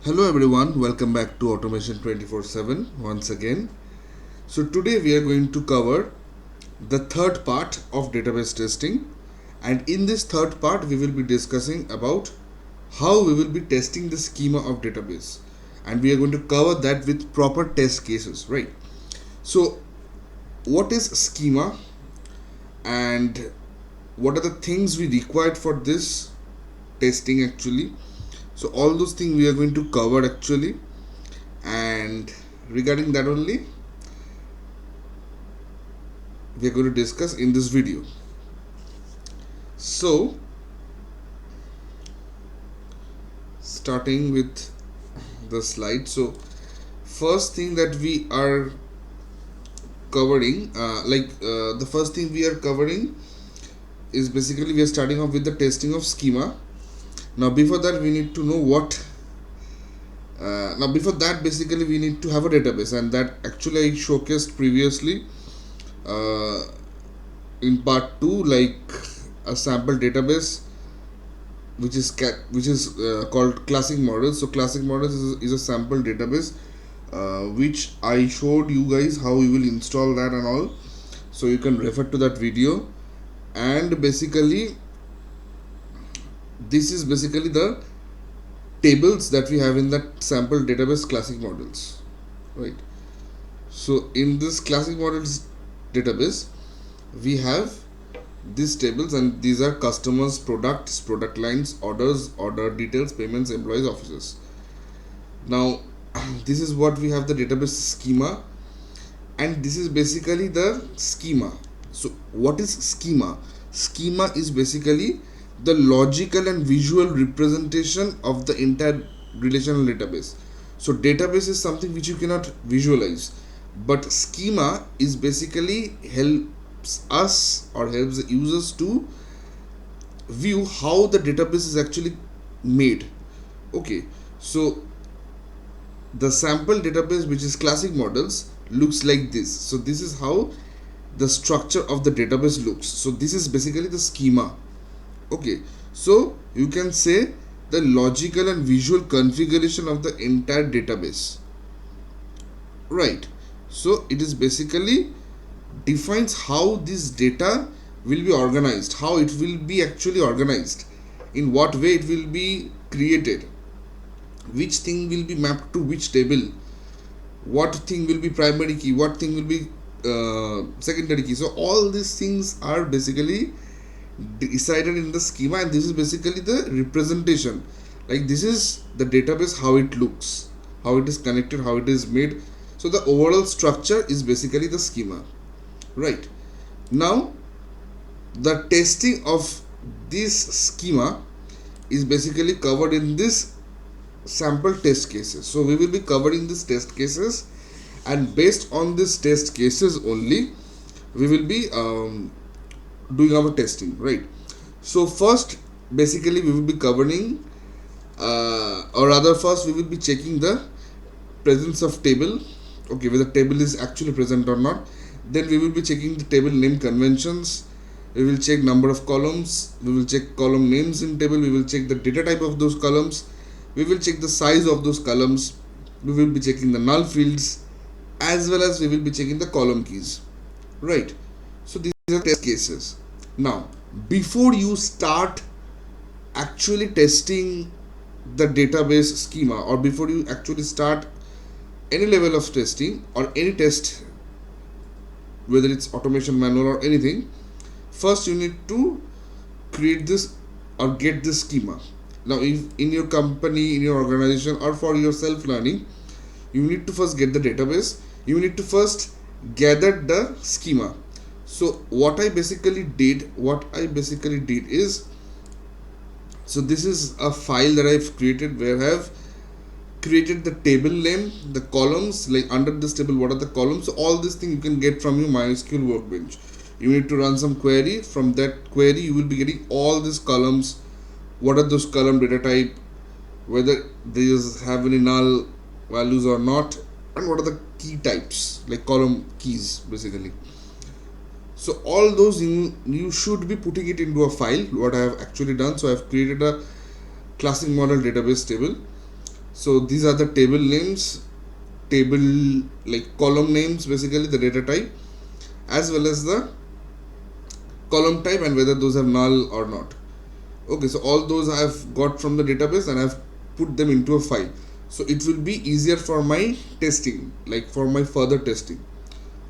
Hello everyone, welcome back to Automation 24/7 once again. So today we are going to cover the third part of database testing, and in this third part we will be discussing about how we will be testing the schema of database, and we are going to cover that with proper test cases, right? So what is schema and what are the things we required for this testing actually? So all those things we are going to cover actually, and regarding that only we are going to discuss in this video. So starting with the slide, so first thing that we are covering, the first thing we are covering is basically we are starting off with the testing of schema. Now before that we need to know what before that basically we need to have a database, and that actually I showcased previously uh, in part 2, like a sample database which is called classic models. So classic models is a sample database which I showed you guys how you will install that and all, so you can refer to that video. And basically this is basically the tables that we have in that sample database classic models, right? So in this classic models database we have these tables, and these are customers, products, product lines, orders, order details, payments, employees, offices. Now this is what we have, the database schema, and this is basically the schema. So what is schema? Schema is basically the logical and visual representation of the entire relational database. So database is something which you cannot visualize, but schema is basically helps us or helps the users to view how the database is actually made. Okay, so the sample database, which is classic models, looks like this. So this is how the structure of the database looks. So this is basically the schema. Okay, so you can say the logical and visual configuration of the entire database, right? So it is basically defines how this data will be organized, how it will be actually organized, in what way it will be created, which thing will be mapped to which table, what thing will be primary key, what thing will be secondary key. So all these things are basically decided in the schema, and this is basically the representation. Like this is the database, how it looks, how it is connected, how it is made. So the overall structure is basically the schema, right? Now the testing of this schema is basically covered in this sample test cases. So we will be covering these test cases, and based on these test cases only we will be doing our testing, right? So first basically we will be covering or rather first we will be checking the presence of table, okay, whether table is actually present or not. Then we will be checking the table name conventions, we will check number of columns, we will check column names in table, we will check the data type of those columns, we will check the size of those columns, we will be checking the null fields, as well as we will be checking the column keys, right? So these are test cases. Now before you start actually testing the database schema, or before you actually start any level of testing or any test, whether it's automation manual or anything, first you need to create this or get this schema. Now if in your company, in your organization, or for your self learning, you need to first get the database, you need to first gather the schema. So what I basically did is, so this is a file that I've created where I have created the table name, the columns, like under this table what are the columns. So all this thing you can get from your MySQL workbench. You need to run some query, from that query you will be getting all these columns, what are those column data type, whether they have any null values or not, and what are the key types, like column keys basically. So all those you should be putting it into a file, what I have actually done. So I have created a classic model database table. So these are the table names, table like column names, basically the data type, as well as the column type and whether those are null or not. Okay, so all those I have got from the database and I've put them into a file. So it will be easier for my testing, like for my further testing.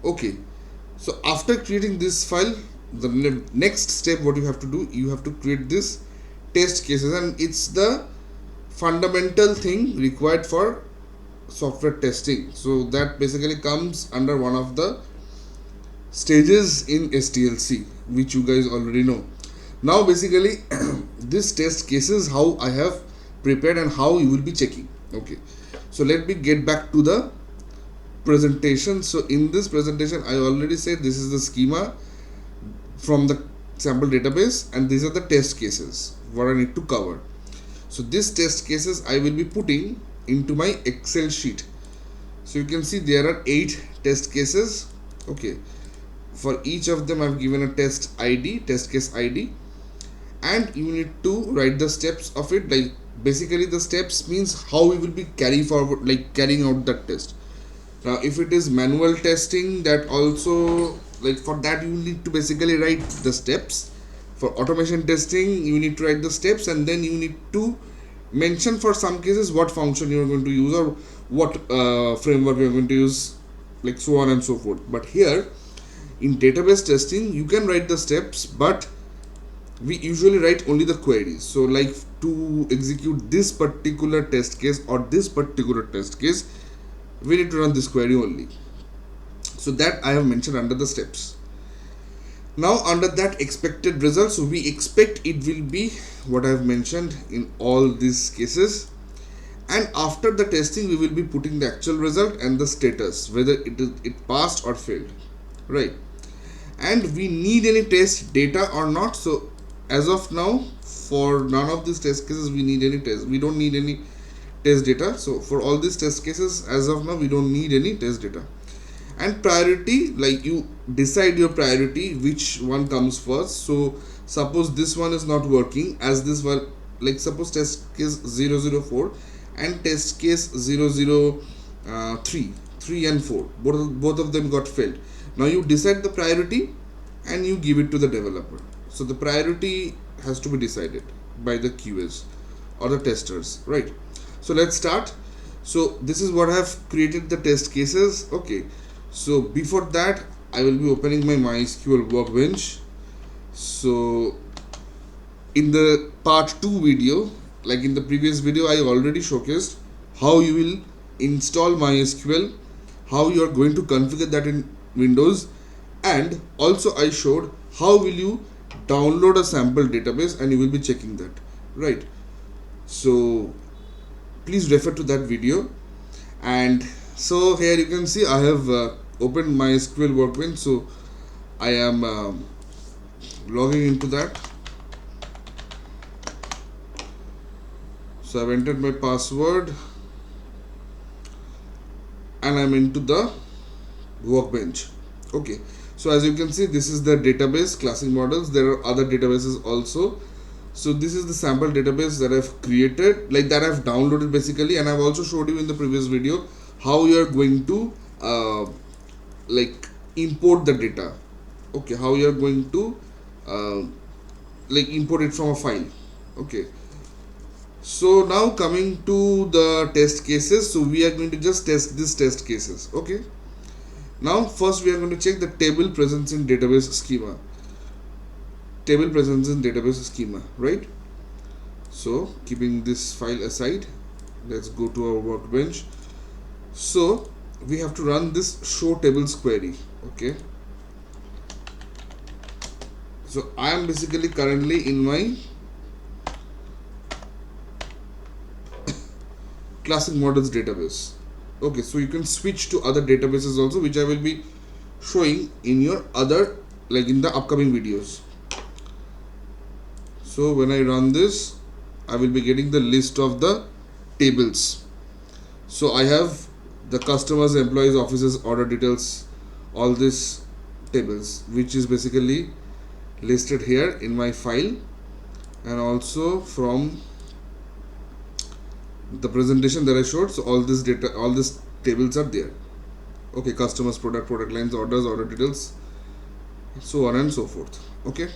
Okay, so after creating this file, the next step what you have to do, you have to create this test cases, and it's the fundamental thing required for software testing. So that basically comes under one of the stages in STLC, which you guys already know. Now basically this test cases how I have prepared and how you will be checking. Okay, so let me get back to the presentation. So in this presentation I already said this is the schema from the sample database, and these are the test cases what I need to cover. So this test cases I will be putting into my Excel sheet. So you can see there are 8 test cases. Okay, for each of them I've given a test ID, test case ID, and you need to write the steps of it. Like basically the steps means how we will be carrying out that test. Now if it is manual testing, that also, like for that you need to basically write the steps. For automation testing you need to write the steps, and then you need to mention for some cases what function you are going to use or what framework you are going to use, like so on and so forth. But here in database testing you can write the steps, but we usually write only the queries. So like to execute this particular test case or this particular test case, we need to run this query only. So that I have mentioned under the steps. Now under that expected results, so we expect it will be what I have mentioned in all these cases, and after the testing we will be putting the actual result and the status, whether it passed or failed, right? And we need any test data or not. So as of now, for none of these test cases we don't need any test data. So for all these test cases as of now we don't need any test data. And priority, like you decide your priority, which one comes first. So suppose this one is not working, as this one, like suppose test case 004 and test case 003, 3 and 4, both of them got failed. Now you decide the priority and you give it to the developer. So the priority has to be decided by the QAs or the testers, right? So let's start. So this is what I have created the test cases. Okay, so before that I will be opening my MySQL workbench. So in the part 2 video, like in the previous video, I already showcased how you will install MySQL, how you are going to configure that in Windows, and also I showed how will you download a sample database and you will be checking that, right? So please refer to that video. And so here you can see I have opened my SQL workbench. So I am logging into that. So I've entered my password and I'm into the workbench. Okay, so as you can see, this is the database classic models. There are other databases also. So this is the sample database that I've created, like that I've downloaded basically, and I've also showed you in the previous video how you are going to like import the data. Okay, how you are going to like import it from a file. Okay, so now coming to the test cases, so we are going to just test these test cases. Okay, now first we are going to check the table presence in database schema. Table presence in database schema, right? So keeping this file aside, let's go to our workbench. So we have to run this show tables query. Okay, so I am basically currently in my classic models database. Okay, so you can switch to other databases also, which I will be showing in your other, like in the upcoming videos. So when I run this, I will be getting the list of the tables. So I have the customers, employees, offices, order details, all these tables, which is basically listed here in my file, and also from the presentation that I showed. So all this data, all these tables are there. Okay, customers, product lines, orders, order details, so on and so forth. Okay,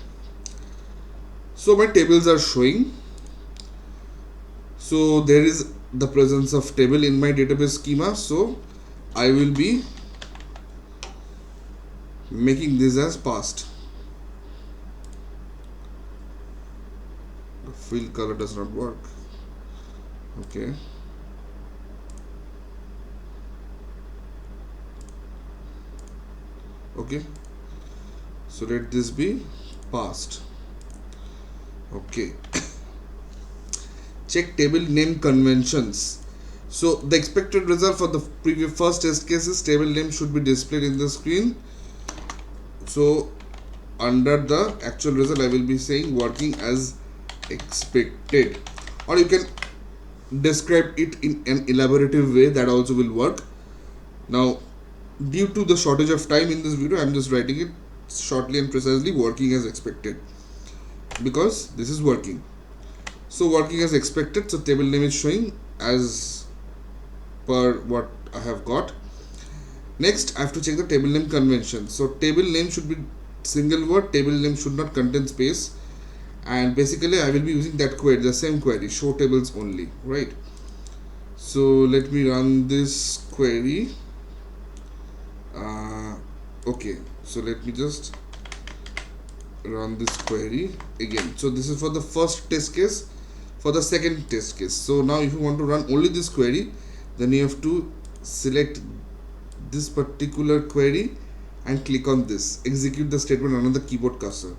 so my tables are showing. So there is the presence of table in my database schema. So I will be making this as past. The fill color does not work. Okay. Okay. So let this be past. Okay. Check table name conventions. So the expected result for the previous first test case is table name should be displayed in the screen. So under the actual result I will be saying working as expected, or you can describe it in an elaborative way, that also will work. Now due to the shortage of time in this video, I am just writing it shortly and precisely, working as expected, because this is working. So working as expected, so table name is showing as per what I have got. Next I have to check the table name convention. So table name should be single word, table name should not contain space, and basically I will be using that query, the same query, show tables only, right? So let me run this query. Okay, so let me just run this query again. So this is for the first test case, for the second test case. So now if you want to run only this query, then you have to select this particular query and click on this, execute the statement on the keyboard cursor.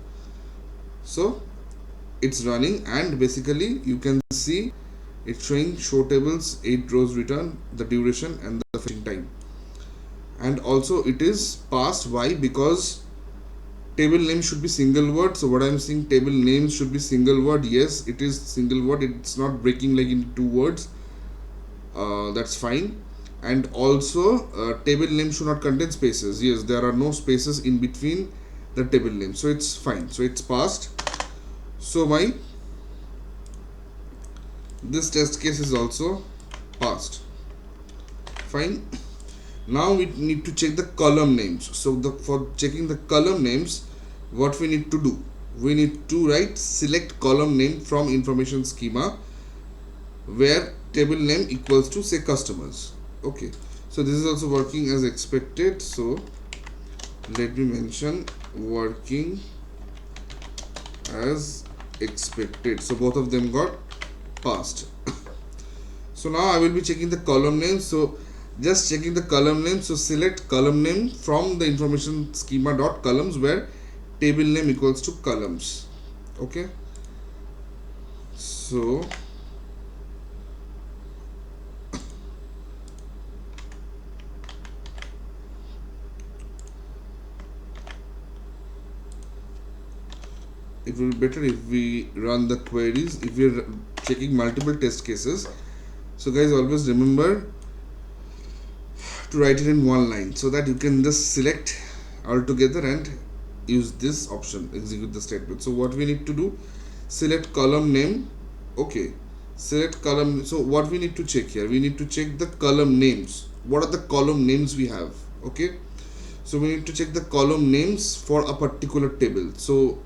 So it's running, and basically you can see it's showing show tables, 8 rows return, the duration and the finishing time. And also it is passed. Why? Because table name should be single word. So what I'm saying, table name should be single word. Yes, it is single word, it's not breaking like into 2 words. That's fine. And also table name should not contain spaces. Yes, there are no spaces in between the table name, so it's fine. So it's passed. So my this test case is also passed. Fine. Now we need to check the column names. So for checking the column names, what we need to do, we need to write select column name from information schema, where table name equals to say customers. Okay, so this is also working as expected. So let me mention working as expected. So both of them got passed. So now I will be checking the column name. So just checking the column name. So select column name from the information schema dot columns, where table name equals to columns. Okay, so it will be better if we run the queries, if we are checking multiple test cases. So guys, always remember to write it in one line, so that you can just select all together and use this option, execute the statement. So what we need to do, select column name. Okay, select column. So what we need to check here, we need to check the column names. What are the column names we have? Okay, so we need to check the column names for a particular table. So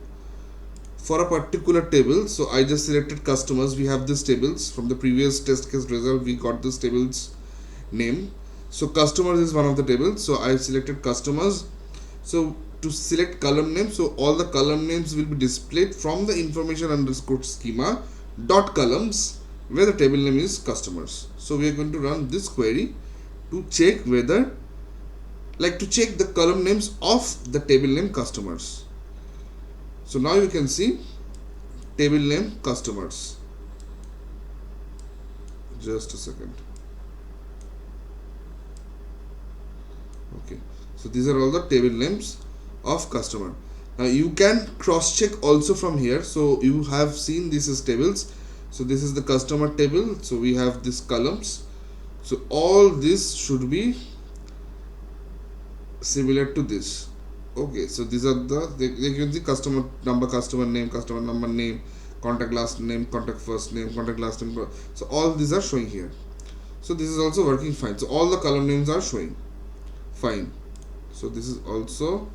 for a particular table, so I just selected customers. We have these tables from the previous test case result, we got this table's name. So customers is one of the tables, so I selected customers. So to select column name, so all the column names will be displayed from the information underscore schema dot columns, where the table name is customers. So we are going to run this query to check whether, like to check the column names of the table name customers. So now you can see table name customers. Just a second. Okay, so these are all the table names of customer. Now you can cross check also from here. So you have seen this is tables. So this is the customer table. So we have these columns. So all this should be similar to this. Okay, so these are the, you can see customer number, customer name, contact last name, contact first name, contact last name. So all these are showing here. So this is also working fine. So all the column names are showing fine. So this is also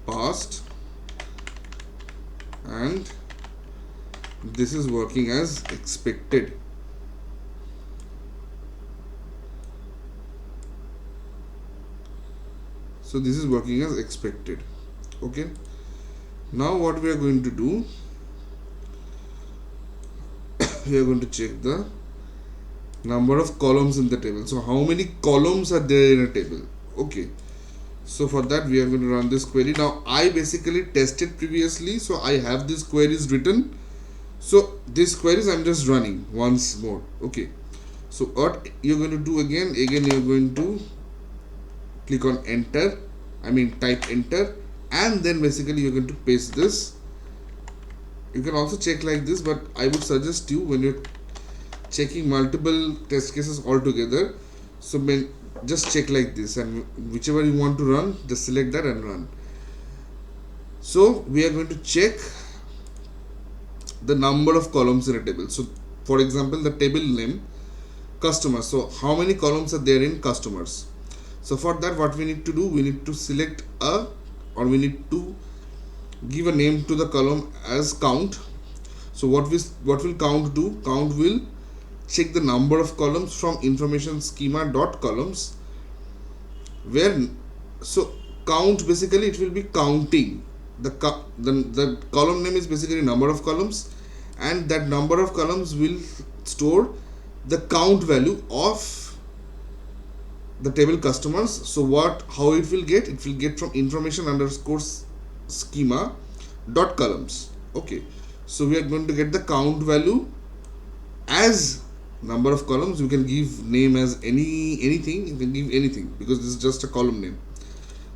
passed, and this is working as expected. So this is working as expected. Okay, now what we are going to do, we are going to check the number of columns in the table. So how many columns are there in a table? Okay, so for that we are going to run this query. Now I basically tested previously, so I have these queries written. So these queries I'm just running once more. Okay, so what you're going to do again you're going to click on enter, type enter, and then basically you're going to paste this. You can also check like this, but I would suggest you, when you're checking multiple test cases all together, so just check like this, and whichever you want to run, just select that and run. So we are going to check the number of columns in a table. So for example, the table name customers. So how many columns are there in customers? So for that, what we need to do, we need to select we need to give a name to the column as count. So what will count do? Count will check the number of columns from information schema dot columns, where so count basically it will be counting the column name is basically number of columns, and that number of columns will store the count value of the table customers. So how it will get? It will get from information underscore schema dot columns. Okay, so we are going to get the count value as number of columns. You can give name as anything, you can give anything, because this is just a column name.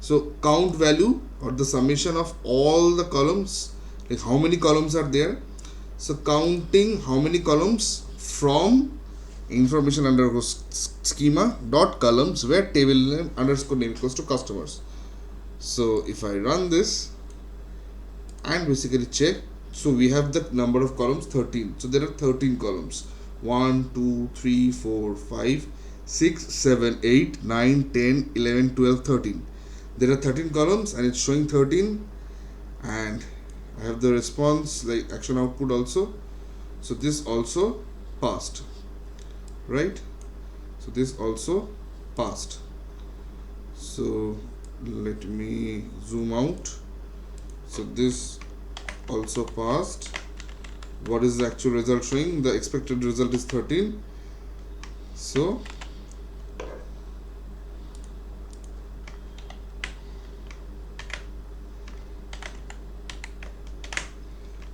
So count value, or the summation of all the columns, like how many columns are there. So counting how many columns from information underscore schema dot columns, where table name underscore name equals to customers. So if I run this and basically check, so we have the number of columns 13. So there are 13 columns, 1 2 3 4 5 6 7 8 9 10 11 12 13. There are 13 columns and it's showing 13, and I have the response like action output also. So this also passed, right? So this also passed. So let me zoom out. So this also passed. What is the actual result showing? The expected result is 13. So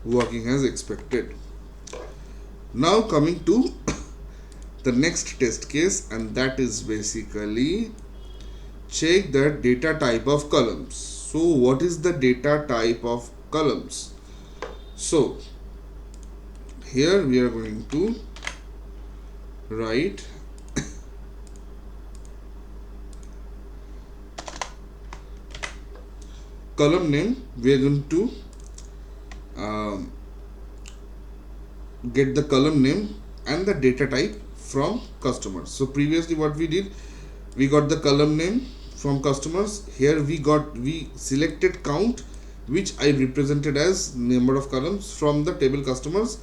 working as expected. Now coming to the next test case, and that is basically check the data type of columns. So what is the data type of columns? So here we are going to write column name. We are going to get the column name and the data type from customers. So previously what we did, we got the column name from customers. Here we selected count, which I represented as number of columns from the table customers,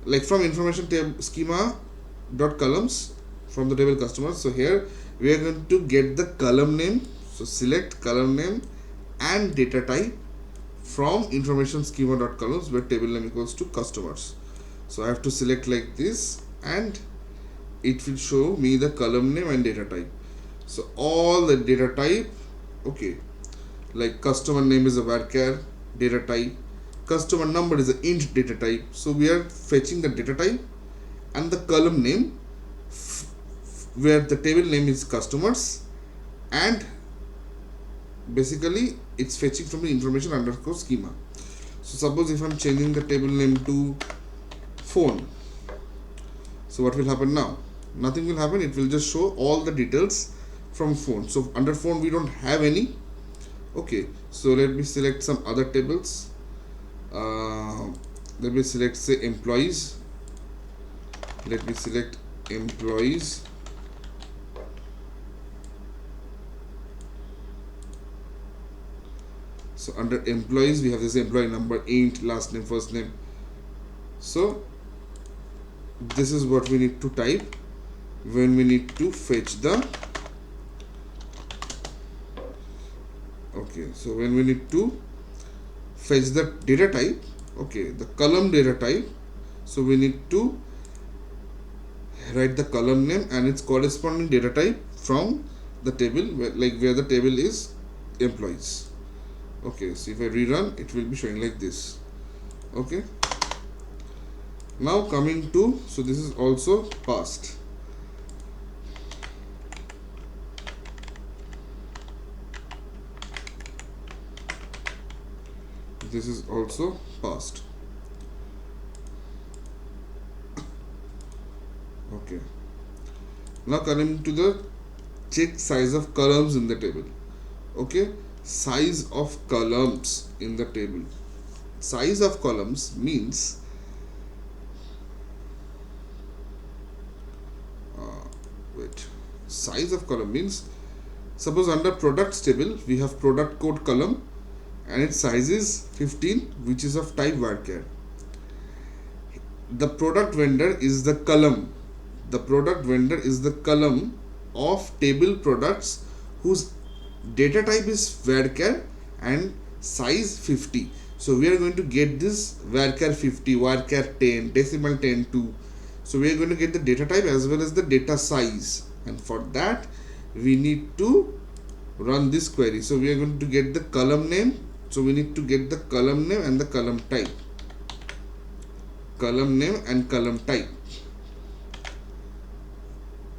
like from information table schema dot columns from the table customers. So here we are going to get the column name. So select column name and data type from information schema dot columns, where table name equals to customers. So I have to select like this, and it will show me the column name and data type. So all the data type, okay, like customer name is a varchar data type, customer number is an int data type. So we are fetching the data type and the column name where the table name is customers, and basically it's fetching from the information underscore schema. So suppose if I'm changing the table name to phone, so what will happen now? Nothing will happen. It will just show all the details from phone. So under phone we don't have any. Okay, so let me select some other tables. let me select say employees. Let me select employees. So under employees we have this employee number, int, last name, first name. So this is what we need to type when we need to fetch the so when we need to fetch the data type, the column data type. So we need to write the column name and its corresponding data type from the table where the table is employees. So if I rerun, it will be showing like this. Now coming to, so this is also passed. This is also passed. Now coming to the check size of columns in the table. Size of columns in the table. Size of columns means size of column means, suppose under products table we have product code column and its size is 15, which is of type varchar. The product vendor is the column. The product vendor is the column of table products whose data type is varchar and size 50. So we are going to get this varchar 50, varchar 10, decimal 10 2. So we are going to get the data type as well as the data size, and for that we need to run this query. So we are going to get the column name. So we need to get the column name and the column type. Column name and column type.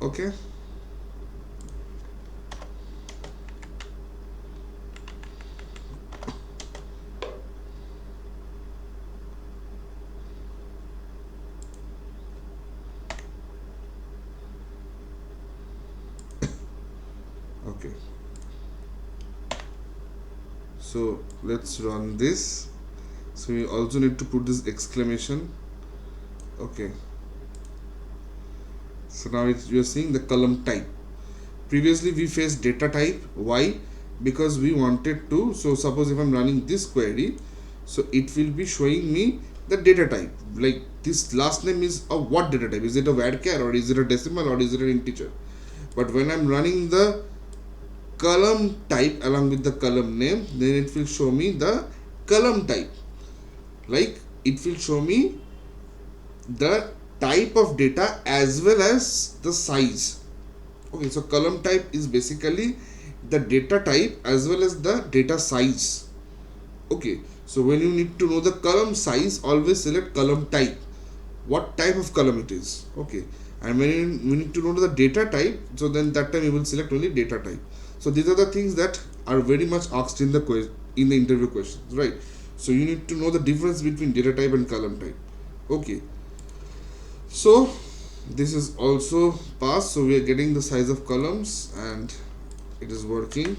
Okay. So let's run this. So we also need to put this exclamation. So now you are seeing the column type. Previously we faced data type. Why? Because we wanted to, so suppose if I'm running this query, so it will be showing me the data type, like this last name is a what data type, is it a varchar or is it a decimal or is it an integer? But when I'm running the column type along with the column name, then it will show me the column type, like it will show me the type of data as well as the size. So column type is basically the data type as well as the data size. So when you need to know the column size, always select column type, what type of column it is. And when you need to know the data type, so then that time you will select only data type. So these are the things that are very much asked in the interview questions, right? So you need to know the difference between data type and column type. So this is also passed. So we are getting the size of columns and it is working.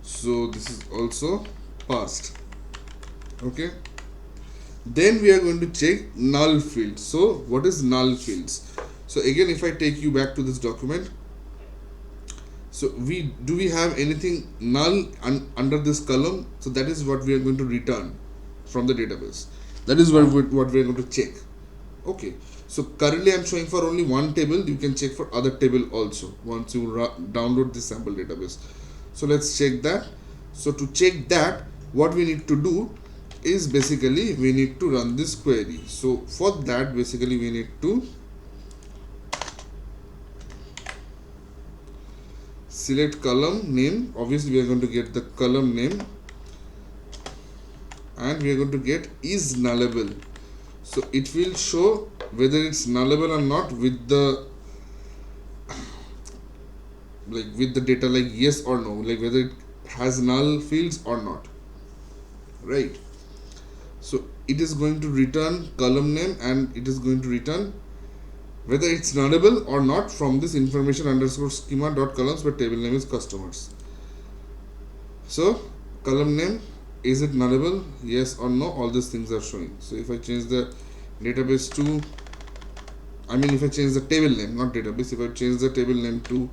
So this is also passed. Then we are going to check null fields. So what is null fields? So again, if I take you back to this document, so we have anything null under this column? So that is what we are going to return from the database. That is what we are going to check. So currently I'm showing for only one table. You can check for other table also once you download this sample database. So let's check that. So to check that, what we need to do is basically we need to run this query. So for that, basically we need to select column name. Obviously we are going to get the column name and we are going to get is nullable. So it will show whether it's nullable or not with the data, like yes or no, like whether it has null fields or not, right? So it is going to return column name and it is going to return whether it's nullable or not from this information underscore schema dot columns where table name is customers. So column name is it nullable, yes or no, all these things are showing. So if I change the database to, if I change the table name, not database, if I change the table name to,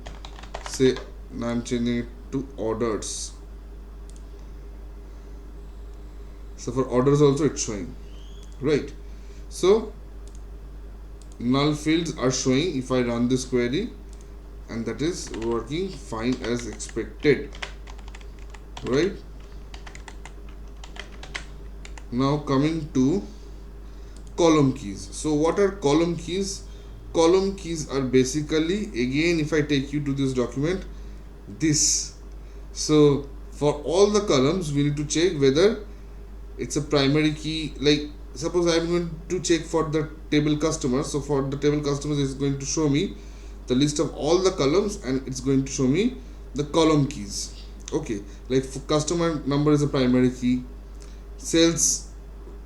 say, now I'm changing it to orders. So for orders also it's showing, right? So null fields are showing if I run this query, and that is working fine as expected, right? Now coming to column keys. So what are column keys? Column keys are basically, again, if I take you to this document, this. So for all the columns we need to check whether it's a primary key. Like suppose I'm going to check for the table customers. So for the table customers, it's going to show me the list of all the columns, and it's going to show me the column keys. Okay, like for customer number is a primary key, sales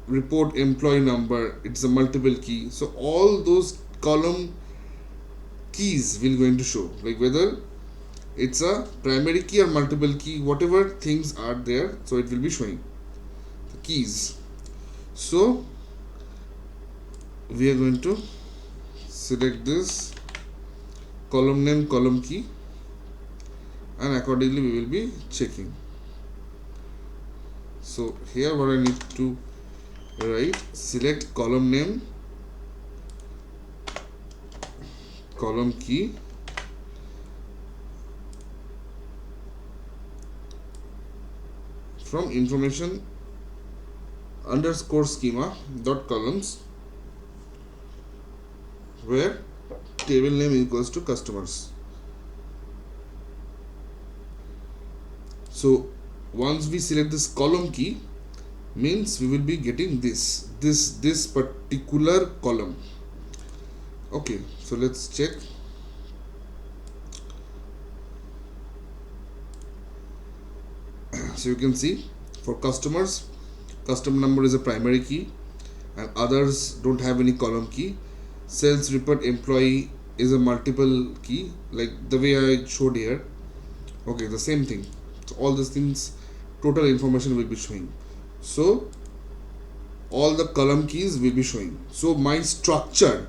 report employee number, it's a multiple key. So all those column keys will going to show, like whether it's a primary key or multiple key, whatever things are there, so it will be showing the keys. So we are going to select this column name, column key, and accordingly we will be checking. So here what I need to write, select column name, column key, from information underscore schema dot columns, where table name equals to customers. So once we select this column key, means we will be getting this particular column. Okay, so let's check. So you can see for customers, customer number is a primary key and others don't have any column key. Sales report employee is a multiple key, like the way I showed here. Okay, the same thing. So all these things, total information will be showing. So all the column keys will be showing. So my structure,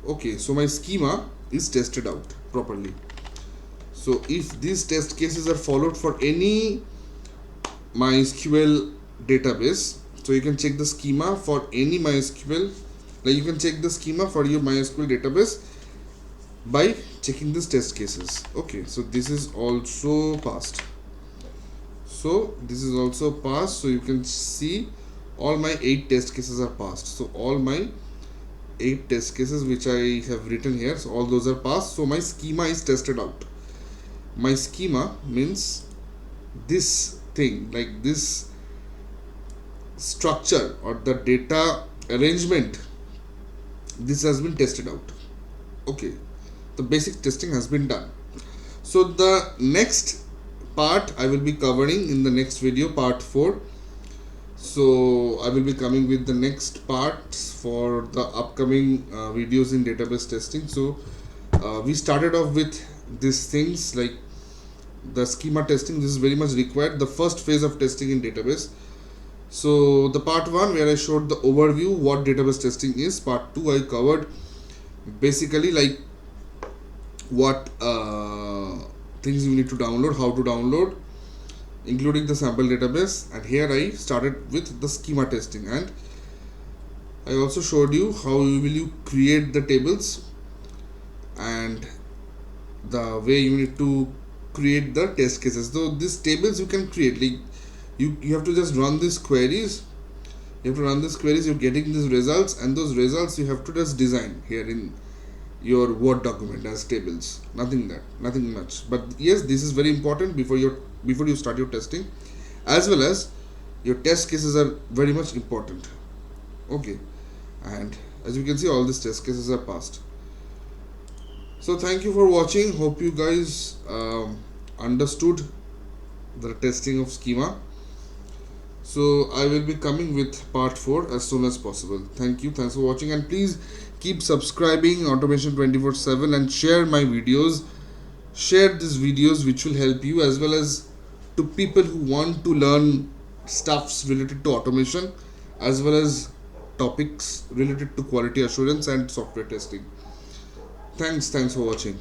okay, so my schema is tested out properly. So if these test cases are followed for any MySQL database, so you can check the schema for any MySQL, like you can check the schema for your MySQL database by checking these test cases. Okay, so this is also passed. So this is also passed. So you can see all my 8 test cases are passed. So all my 8 test cases which I have written here, so all those are passed. So my schema is tested out. My schema means this thing, like this structure or the data arrangement, this has been tested out. Okay, the basic testing has been done. So the next part I will be covering in the next video, part 4. So I will be coming with the next part for the upcoming videos in database testing. So we started off with these things like the schema testing. This is very much required, the first phase of testing in database. So the part 1 where I showed the overview what database testing is. Part 2 I covered basically like what things you need to download, how to download, including the sample database. And here I started with the schema testing, and I also showed you how you create the tables and the way you need to create the test cases. So these tables you can create, like you have to just run these queries. You have to run these queries, you're getting these results, and those results you have to just design here in your Word document as tables. Nothing much. But yes, this is very important before you start your testing, as well as your test cases are very much important. Okay, and as you can see, all these test cases are passed. So thank you for watching. Hope you guys understood the testing of schema. So I will be coming with part 4 as soon as possible. Thank you. Thanks for watching, and please keep subscribing Automation 24/7 and share my videos. Share these videos which will help you, as well as to people who want to learn stuffs related to automation as well as topics related to quality assurance and software testing. Thanks for watching.